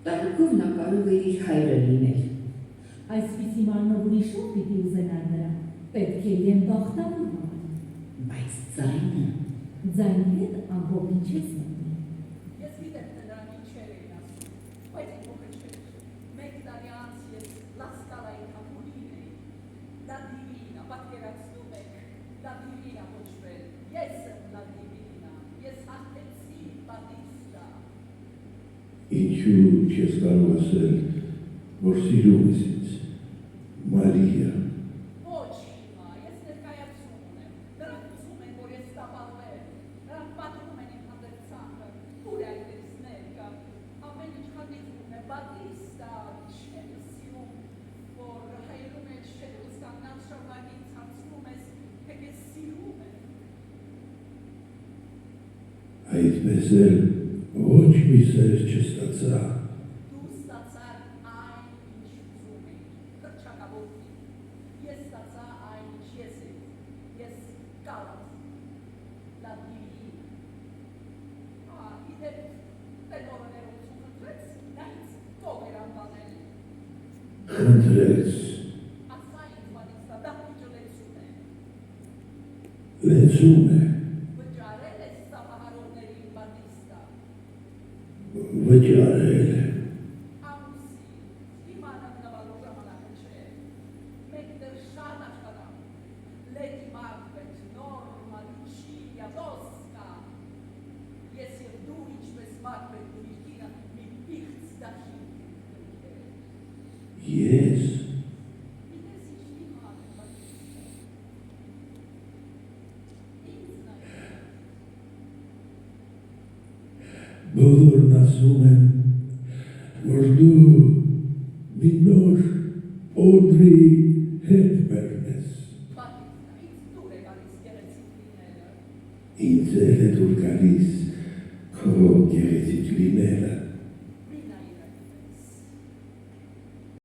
Տարիքով նա կարող էր իր հայրը լինել։ Այսպիսի մանով ուրիշով պիտի ուզենար նրան, պետք է իրեն բախտավոր համարել։ Բայց ձայնը… Ձայնի հետ ամբողջ ինչ ես մտնի։ Ես գիտեմ նրան ինչեր էին ասում, բայց ինքովը չէր։ Մեկ տարի անց ես լասկալայի կապունին էի։ Դա դիվինա, պատկերացնում եք, դա դիվինա ոչվել, ես եմ դա դիվինա, ես հաղթեցի Բատիստա։ Ինչու չես կարող ասել, որ սիրում ես ինձ, Մարիա։ Ոչ հիմա, ես ներկայացում ունեմ, նրանք ուզում են, որ ես տապալվեմ, նրանք պատմում են իմ հանդերձանքը, ուր է այդպես ներկա, ամեն ինչ հանդիպում է, Բատիստա, չեմ սիրում, որ հայերու մեջ շետուս կանգնած շարունակի ցանցնում ես, թե ես սիրում եմ։ Այդպես էլ ոչ մի սեր չստացա։ Դու ստացար այն, ինչ ուզում էի, կրճակավորվի, ես ստացա այն, ինչ ես եմ, ես կալած, դա դիվին։ Իդեպ, տենորը ներողություն խնդրեց, նա ինձ կող էր անվանել։ Խնդրեց, Ասա ինձ Բատիստա, դա վիճոլեցում է, լեցում է, վճարել ես սավահարողներին Բատիստա, վճարել է։ ամուսի, հիմա նավալու ժամանակը չէ, մեկ դեր շատ աշխատանք, Լեդի Մարգարետ, Նորմա, Լուչիա, Դոսկա, ես և դու ինչպես Մարգարետ ու իր կինը մի պիղծ դաշին Ես Գիտես ինչ դիման է Բատիստա, ինձ նայ, բոլորն ասում են, որ դու մի նոր օդրի հետ մերնես։ Բատիստա, ինձ դուր է գալիս գեղեցիկ լինելը, Ինձ էլ է դուր գալիս քո գեղեցիկ լինելը։